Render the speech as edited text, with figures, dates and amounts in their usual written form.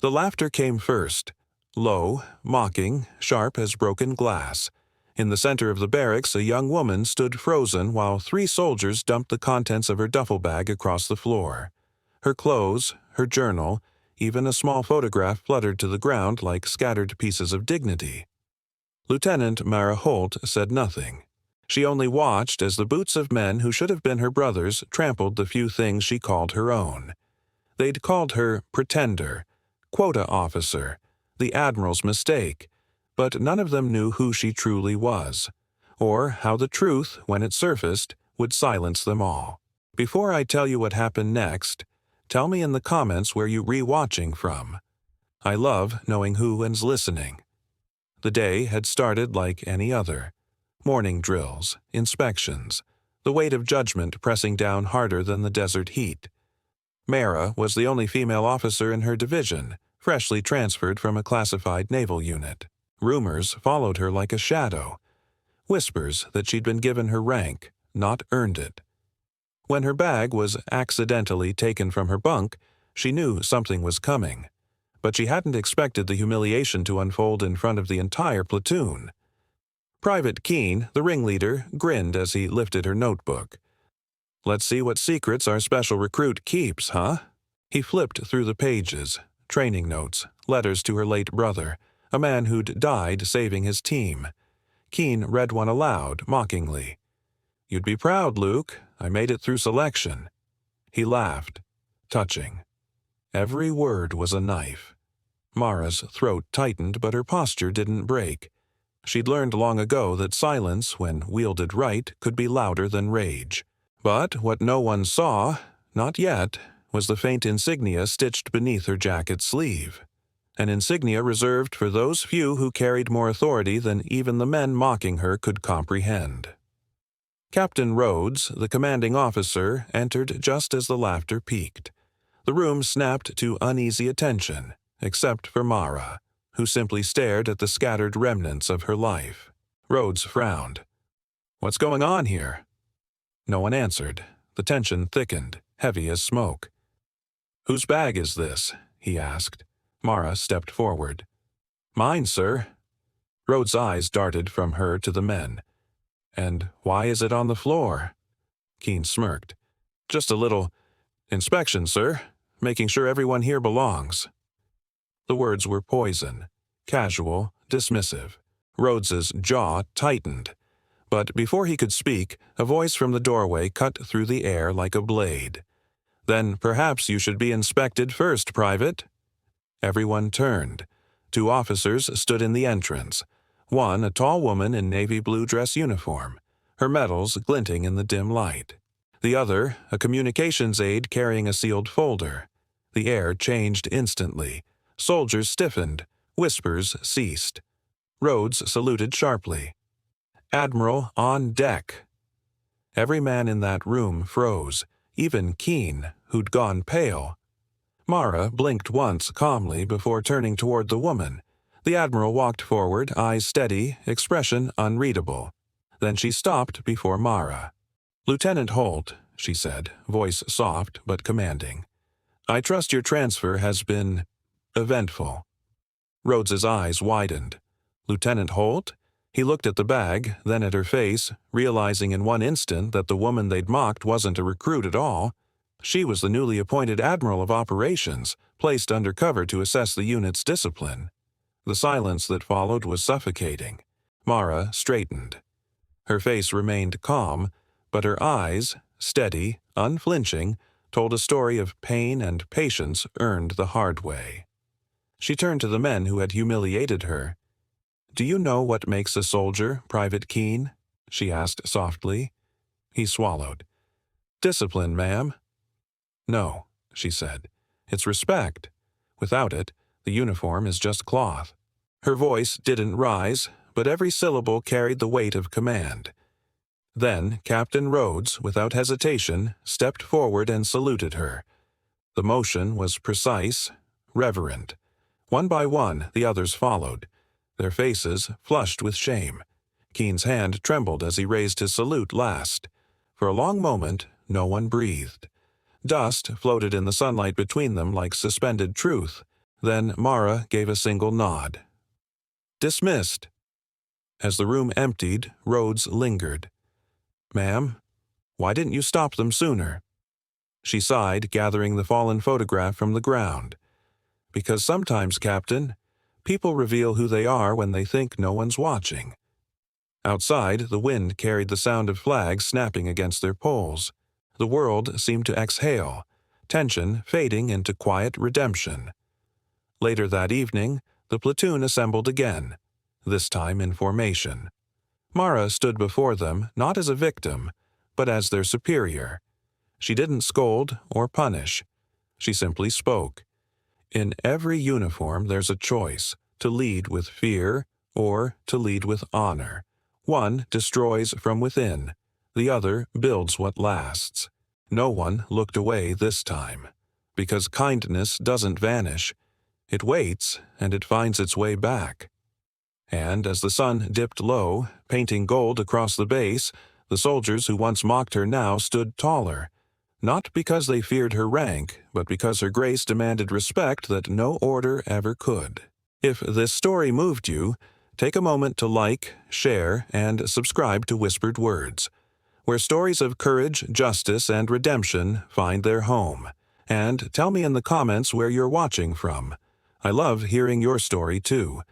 The laughter came first, low, mocking, sharp as broken glass. In the center of the barracks, a young woman stood frozen while 3 soldiers dumped the contents of her duffel bag across the floor. Her clothes, her journal, even a small photograph fluttered to the ground like scattered pieces of dignity. Lieutenant Mara Holt said nothing. She only watched as the boots of men who should have been her brothers trampled the few things she called her own. They'd called her pretender, quota officer, the Admiral's mistake, but none of them knew who she truly was, or how the truth, when it surfaced, would silence them all. Before I tell you what happened next, tell me in the comments where you're re-watching from. I love knowing who is listening. The day had started like any other. Morning drills, inspections, the weight of judgment pressing down harder than the desert heat. Mara was the only female officer in her division, freshly transferred from a classified naval unit. Rumors followed her like a shadow. Whispers that she'd been given her rank, not earned it. When her bag was accidentally taken from her bunk, she knew something was coming. But she hadn't expected the humiliation to unfold in front of the entire platoon. Private Keene, the ringleader, grinned as he lifted her notebook. "Let's see what secrets our special recruit keeps, huh?" He flipped through the pages, training notes, letters to her late brother, a man who'd died saving his team. Keene read one aloud, mockingly. "You'd be proud, Luke. I made it through selection." He laughed, touching. Every word was a knife. Mara's throat tightened, but her posture didn't break. She'd learned long ago that silence, when wielded right, could be louder than rage. But what no one saw, not yet, was the faint insignia stitched beneath her jacket sleeve. An insignia reserved for those few who carried more authority than even the men mocking her could comprehend. Captain Rhodes, the commanding officer, entered just as the laughter peaked. The room snapped to uneasy attention, except for Mara, who simply stared at the scattered remnants of her life. Rhodes frowned. "What's going on here?" No one answered. The tension thickened, heavy as smoke. "Whose bag is this?" he asked. Mara stepped forward. "Mine, sir." Rhodes' eyes darted from her to the men. "And why is it on the floor?" Keene smirked. "Just a little inspection, sir, making sure everyone here belongs." The words were poison, casual, dismissive. Rhodes's jaw tightened. But before he could speak, a voice from the doorway cut through the air like a blade. "Then perhaps you should be inspected first, Private." Everyone turned. 2 officers stood in the entrance. One, a tall woman in navy blue dress uniform, her medals glinting in the dim light. The other, a communications aide carrying a sealed folder. The air changed instantly. Soldiers stiffened. Whispers ceased. Rhodes saluted sharply. "Admiral on deck." Every man in that room froze, even Keene, who'd gone pale. Mara blinked once calmly before turning toward the woman. The Admiral walked forward, eyes steady, expression unreadable. Then she stopped before Mara. "Lieutenant Holt," she said, voice soft but commanding. "I trust your transfer has been eventful." Rhodes's eyes widened. "Lieutenant Holt?" He looked at the bag, then at her face, realizing in one instant that the woman they'd mocked wasn't a recruit at all. She was the newly appointed Admiral of Operations, placed undercover to assess the unit's discipline. The silence that followed was suffocating. Mara straightened. Her face remained calm, but her eyes, steady, unflinching, told a story of pain and patience earned the hard way. She turned to the men who had humiliated her. "Do you know what makes a soldier, Private Keene?" she asked softly. He swallowed. "Discipline, ma'am." "No," she said. "It's respect. Without it, the uniform is just cloth." Her voice didn't rise, but every syllable carried the weight of command. Then Captain Rhodes, without hesitation, stepped forward and saluted her. The motion was precise, reverent. One by one, the others followed, their faces flushed with shame. Keene's hand trembled as he raised his salute last. For a long moment, no one breathed. Dust floated in the sunlight between them like suspended truth. Then Mara gave a single nod. Dismissed. As the room emptied, Rhodes lingered. Ma'am, why didn't you stop them sooner? She sighed, gathering the fallen photograph from the ground. Because sometimes, Captain, people reveal who they are when they think no one's watching. Outside, the wind carried the sound of flags snapping against their poles. The world seemed to exhale, tension fading into quiet redemption. Later that evening, the platoon assembled again, this time in formation. Mara stood before them not as a victim, but as their superior. She didn't scold or punish. She simply spoke. In every uniform there's a choice, to lead with fear or to lead with honor. One destroys from within, the other builds what lasts. No one looked away this time, because kindness doesn't vanish. It waits, and it finds its way back. And as the sun dipped low, painting gold across the base, the soldiers who once mocked her now stood taller, not because they feared her rank, but because her grace demanded respect that no order ever could. If this story moved you, take a moment to like, share, and subscribe to Whispered Words, where stories of courage, justice, and redemption find their home. And tell me in the comments where you're watching from. I love hearing your story too.